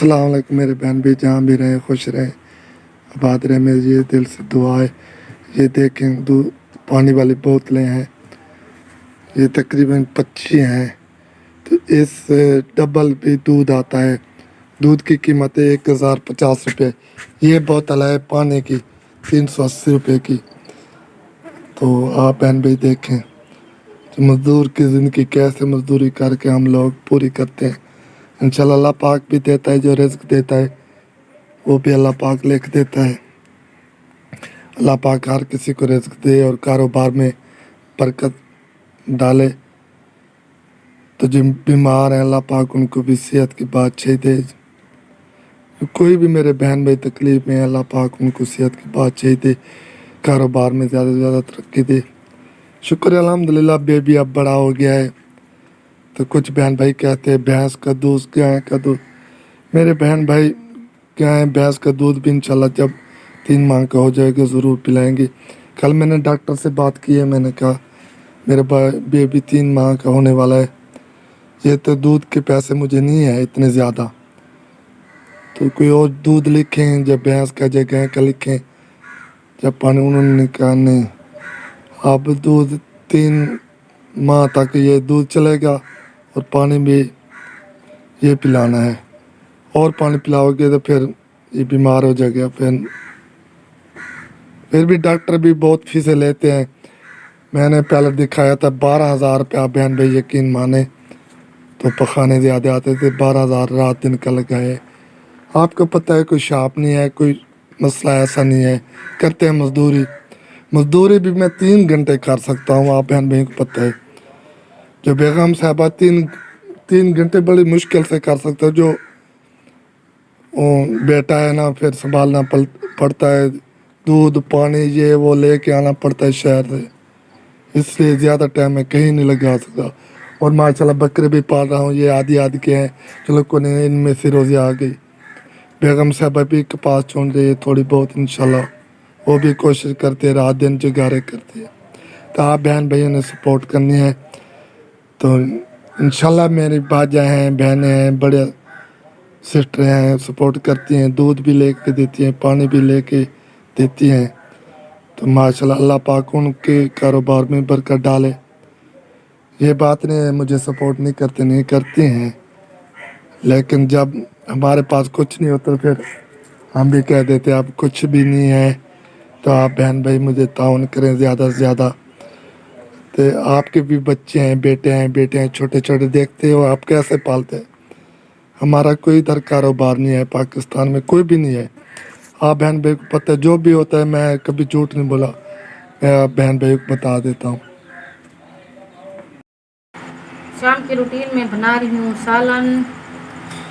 अस्सलाम वालेकुम मेरे बहन भी, जहाँ भी रहें खुश रहें, आबाद रहें, मेरी ये दिल से दुआ है। ये देखें दूध पानी वाली बोतलें हैं, ये तकरीबन 25 हैं। तो इस डबल भी दूध आता है। दूध की कीमत है 1050 रुपये। ये बोतल है पानी की 380 रुपये की। तो आप बहन भाई देखें तो मज़दूर की ज़िंदगी कैसे मज़दूरी करके हम लोग पूरी करते हैं। इंशाल्लाह अल्लाह पाक भी देता है, जो रिज़्क देता है वो भी अल्लाह पाक लिख देता है। अल्लाह पाक हर किसी को रिज़्क दे और कारोबार में बरकत डाले। तो जो बीमार हैं अल्लाह पाक उनको भी सेहत की बादशाही दे। कोई भी मेरे बहन भाई तकलीफ़ में है, अल्लाह पाक उनको सेहत की बादशाही दे, कारोबार में ज़्यादा से ज़्यादा तरक्की दे। शुक्र है अल्हम्दुलिल्लाह बेबी अब बड़ा हो गया है। तो कुछ बहन भाई कहते हैं भैंस का दूध, गाय का दूध। मेरे बहन भाई गाय भैंस का दूध भी इंशाल्लाह जब 3 माह का हो जाएगा ज़रूर पिलाएंगे। कल मैंने डॉक्टर से बात की है, मैंने कहा मेरा बेबी 3 माह का होने वाला है, ये तो दूध के पैसे मुझे नहीं है इतने ज़्यादा, तो कोई और दूध लिखें, जब भैंस का जब गाय का लिखें। जब पानी उन्होंने कहा नहीं, अब दूध 3 माह तक ये दूध चलेगा और पानी भी ये पिलाना है, और पानी पिलाओगे तो फिर ये बीमार हो जाएगा। फिर भी डॉक्टर भी बहुत फीसें लेते हैं। मैंने पहले दिखाया था 12,000 रुपया, बहन भाई यकीन माने तो पखाने ज़्यादा आते थे। 12,000 रात दिन का लगाए। आपको पता है कोई शॉप नहीं है, कोई मसला ऐसा नहीं है, करते हैं मजदूरी। मजदूरी भी मैं 3 घंटे कर सकता हूँ, आप बहन भाई को पता है। जो बेगम साहबा 3 घंटे बड़ी मुश्किल से कर सकते हो। जो बेटा है ना, फिर संभालना पड़ता है, दूध पानी ये वो लेके आना पड़ता है शहर से, इसलिए ज़्यादा टाइम मैं कहीं नहीं लगा सकता। और माशाल्लाह बकरे भी पाल रहा हूँ, ये आधी आधी के हैं, चलो को नहीं, इनमें से रोज़ी आ गई। बेगम साहबा भी कपास चुन रही है थोड़ी बहुत, इंशाल्लाह वो भी कोशिश करते हैं, रात दिन जुगारे करते हैं। तो आप बहन भाइयों ने सपोर्ट करनी है। तो इंशाल्लाह मेरी बाजा हैं, बहनें हैं, बड़े सिस्टर हैं, सपोर्ट करती हैं, दूध भी लेके देती हैं, पानी भी लेके देती हैं। तो माशाल्लाह अल्लाह पाक उनके कारोबार में बरकत डाले। ये बात नहीं है मुझे सपोर्ट नहीं करते, नहीं करती हैं, लेकिन जब हमारे पास कुछ नहीं होता फिर हम भी कह देते अब कुछ भी नहीं है। तो आप बहन भाई मुझे ताउन करें ज़्यादा से ज़्यादा। तो आपके भी बच्चे हैं, बेटे हैं छोटे छोटे, देखते हो आप कैसे पालते हैं। हमारा कोई इधर कारोबार नहीं है, पाकिस्तान में कोई भी नहीं है। आप बहन भाई को पता है, जो भी होता है मैं कभी झूठ नहीं बोला, मैं आप बहन भाई को बता देता हूँ। शाम की रूटीन में बना रही हूँ सालन,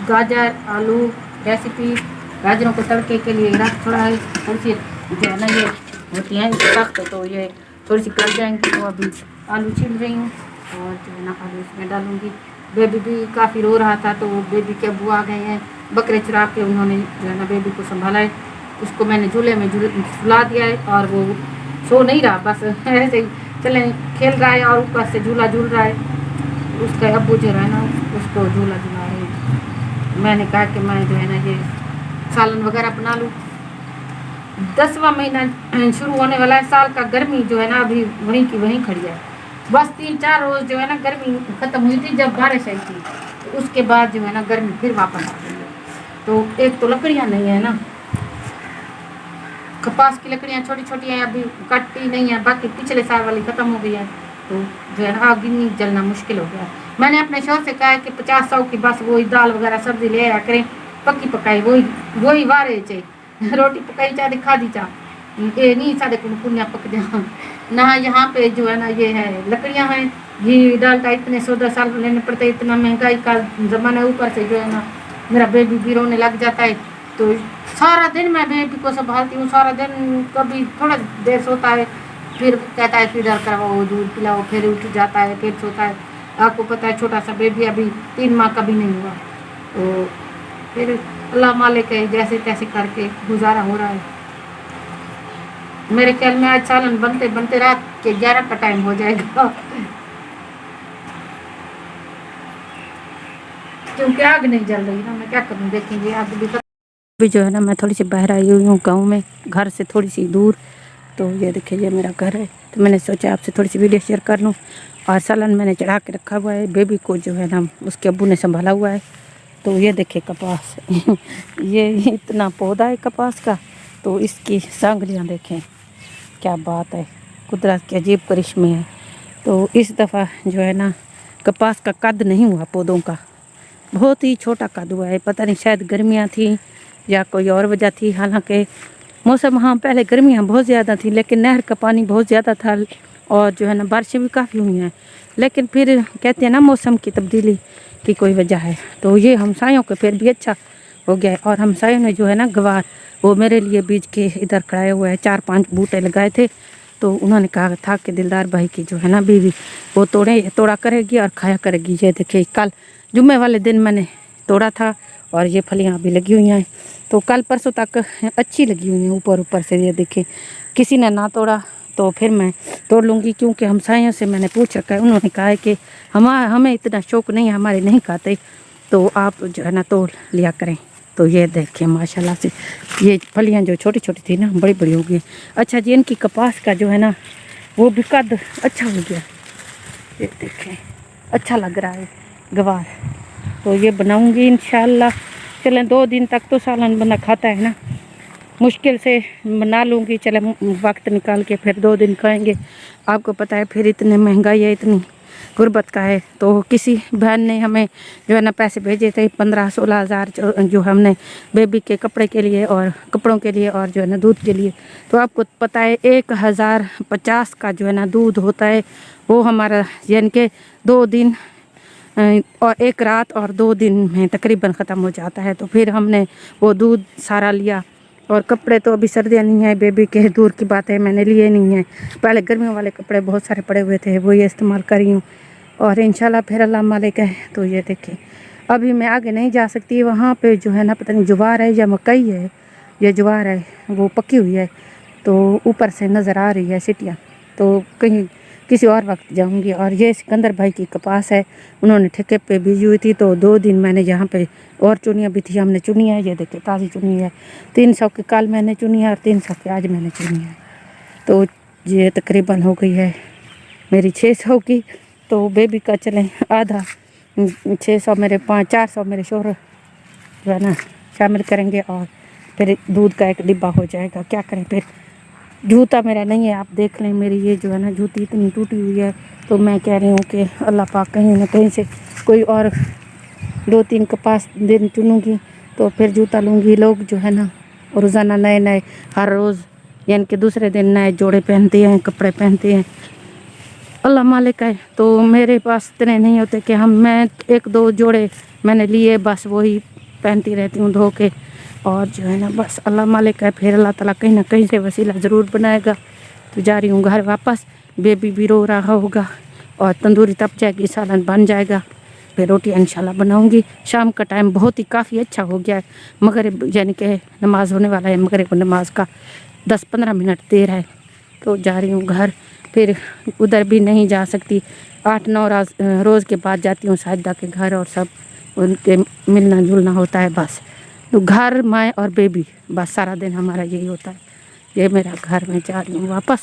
गाजर आलू रेसिपी। गाजरों को तड़के के लिए रख छोड़ा है, थोड़ी सी जो है ना ये होती हैं सख्त, तो ये थोड़ी सी कट जाएंगी। तो अभी आलू छील रही हूँ और जो है ना आलू इसमें डालूंगी। बेबी भी काफ़ी रो रहा था, तो बेबी के अब्बू आ गए हैं, बकरे चरा के उन्होंने जो है ना बेबी को संभाला है। उसको मैंने झूले में झुला दिया है और वो सो नहीं रहा, बस ऐसे ही चले खेल रहा है और ऊपर से झूला झूल रहा है। उसका अब्बू जो है ना उसको झूला झुला रहे हैं। मैंने कहा कि मैं जो है ना ये सालन वगैरह बना लूँ। 10वां महीना शुरू होने वाला है साल का। गर्मी जो है ना अभी वहीं की वहीं खड़ी है। बस 3-4 रोज जो है ना गर्मी ख़त्म हुई थी जब बारिश आई थी, तो उसके बाद जो है ना गर्मी फिर वापस आ गई है। तो एक तो लकड़ियाँ नहीं है ना, कपास की लकड़ियाँ छोटी छोटी हैं, अभी कटती नहीं है, बाकी पिछले साल वाली ख़त्म हो गई है। तो जो है ना आग नहीं जलना मुश्किल हो गया। मैंने अपने शौहर से कहा है कि 50-100 की बस वही दाल वगैरह सब्जी ले आया करें, पक्की पकाई वही वारे चे रोटी पकाई चाहे खा दी चा, ये नहीं साढ़े पुण्या पक जा ना। यहाँ पे जो है ना ये है लकड़ियाँ हैं, घी डालता इतने 100 साल लेने पड़ते, इतना महंगाई का ज़माना, ऊपर से जो है ना मेरा बेबी भी रोने लग जाता है। तो सारा दिन मैं बेबी को संभालती हूँ, सारा दिन कभी थोड़ा देर सोता है, फिर कहता है फीडर करवाओ, दूध पिलाओ, फिर उठ जाता है, फिर सोता है। आपको पता है छोटा सा बेबी अभी 3 माह का भी नहीं हुआ, तो फिर अल्लाह मालिक है, जैसे तैसे करके गुजारा हो रहा है। मेरे ख्याल में आज सालन बनते बनते रात के 11 का टाइम हो जाएगा। क्योंकि आग नहीं जल रही ना, मैं क्या करूँ, देखेंगे आग भी जो है ना मैं थोड़ी सी बाहर आई हुई हूँ गाँव में, घर से थोड़ी सी दूर। तो ये देखिए ये मेरा घर है, तो मैंने सोचा आपसे थोड़ी सी वीडियो शेयर कर लूँ। और सालन मैंने चढ़ा के रखा हुआ है, बेबी को जो है ना उसके अब्बू ने संभाला हुआ है। तो ये देखिए कपास ये इतना पौधा है कपास का, तो इसकी सांगलियाँ देखें, क्या बात है, कुदरत के अजीब करिश्मे हैं। तो इस दफ़ा जो है ना कपास का कद नहीं हुआ पौधों का, बहुत ही छोटा कद हुआ है। पता नहीं शायद गर्मियाँ थी या कोई और वजह थी। हालांकि मौसम, हाँ पहले गर्मियाँ बहुत ज़्यादा थी, लेकिन नहर का पानी बहुत ज़्यादा था और जो है ना बारिशें भी काफ़ी हुई हैं। लेकिन फिर कहते हैं ना मौसम की तब्दीली की कोई वजह है। तो ये हमसायों को फिर भी अच्छा हो गया है। और हमसायों ने जो है ना गवार वो मेरे लिए बीज के इधर खड़ाए हुए हैं, 4-5 बूटे लगाए थे। तो उन्होंने कहा था कि दिलदार भाई की जो है ना बीवी वो तोड़ा करेगी और खाया करेगी। ये देखिए कल जुम्मे वाले दिन मैंने तोड़ा था और ये फलियाँ अभी लगी हुई हैं। तो कल परसों तक अच्छी लगी हुई हैं ऊपर ऊपर से। ये देखिए किसी ने ना तोड़ा तो फिर मैं तोड़ लूँगी, क्योंकि हमसायों से मैंने पूछ रखा है, उन्होंने कहा है कि हमें इतना शौक़ नहीं है, हमारे नहीं खाते, तो आप जो है ना तोड़ लिया करें। तो ये देखिए माशाल्लाह से ये फलियाँ जो छोटी छोटी थी ना बड़ी बड़ी हो गई। अच्छा जी, इनकी कपास का जो है ना वो भी कद अच्छा हो गया, ये देखें अच्छा लग रहा है गवार। तो ये बनाऊंगी इंशाल्लाह। चलें 2 दिन तक तो सालन बंदा खाता है ना, मुश्किल से बना लूँगी। चले वक्त निकाल के फिर 2 दिन खाएंगे। आपको पता है फिर इतनी महंगाई है, इतनी गुर्बत का है। तो किसी बहन ने हमें जो है ना पैसे भेजे थे 15-16 हज़ार, जो हमने बेबी के कपड़े के लिए और कपड़ों के लिए और जो है ना दूध के लिए। तो आपको पता है 1050 का जो है ना दूध होता है, वो हमारा यानी कि 2 दिन और 1 रात और 2 दिन में तकरीबन ख़त्म हो जाता है। तो फिर हमने वो दूध सारा लिया। और कपड़े तो अभी सर्दियाँ नहीं है, बेबी के दूर की बात है, मैंने लिए नहीं है। पहले गर्मियों वाले कपड़े बहुत सारे पड़े हुए थे, वो ये इस्तेमाल कर रही हूँ। और इंशाल्लाह फिर अल्लाह मालिक है। तो ये देखिए अभी मैं आगे नहीं जा सकती, वहाँ पे जो है ना पता नहीं ज्वार है या मकई है, ये ज्वार है वो पकी हुई है, तो ऊपर से नज़र आ रही है सीटियाँ। तो कहीं किसी और वक्त जाऊंगी। और ये सिकंदर भाई की कपास है, उन्होंने ठेके पे बीजी हुई थी। तो 2 दिन मैंने यहाँ पे और चुनियाँ भी थी, हमने चुनी है। ये देखिए ताज़ी चुनी है, 300 की कल मैंने चुनी है और 300 की आज मैंने चुनी है। तो ये तकरीबन हो गई है मेरी 600 की। तो बेबी का चलें आधा 600 मेरे 400 मेरे शोहर जो है ना शामिल करेंगे और फिर दूध का एक डिब्बा हो जाएगा। क्या करें, फिर जूता मेरा नहीं है, आप देख लें मेरी ये जो है ना जूती इतनी टूटी हुई है। तो मैं कह रही हूँ कि अल्लाह पाक कहीं ना कहीं से कोई और 2-3 कपास दिन चुनूँगी तो फिर जूता लूँगी। लोग जो है ना रोज़ाना नए नए हर रोज़ यानी कि दूसरे दिन नए जोड़े पहनते हैं, कपड़े पहनते हैं, अल्लाह मालिक है। तो मेरे पास इतने नहीं होते कि मैं 1-2 जोड़े मैंने लिए, बस वही पहनती रहती हूँ धो के। और जो है ना बस अल्लाह मालिक है, फिर अल्लाह ताला कहीं ना कहीं से वसीला ज़रूर बनाएगा। तो जा रही हूँ घर वापस, बेबी भी रो रहा होगा और तंदूरी तप जाएगी, सालन बन जाएगा, फिर रोटी इंशाल्लाह बनाऊंगी। शाम का टाइम बहुत ही काफ़ी अच्छा हो गया है, मगरिब यानी कि नमाज़ होने वाला है, मगरिब नमाज का 10-15 मिनट देर है। तो जा रही हूँ घर, फिर उधर भी नहीं जा सकती, 8-9 रोज़ के बाद जाती हूँ साजिदा के घर और सब उनके मिलना जुलना होता है। बस तो घर, माँ और बेबी, बस सारा दिन हमारा यही होता है। ये मेरा घर, में जा रही हूँ वापस।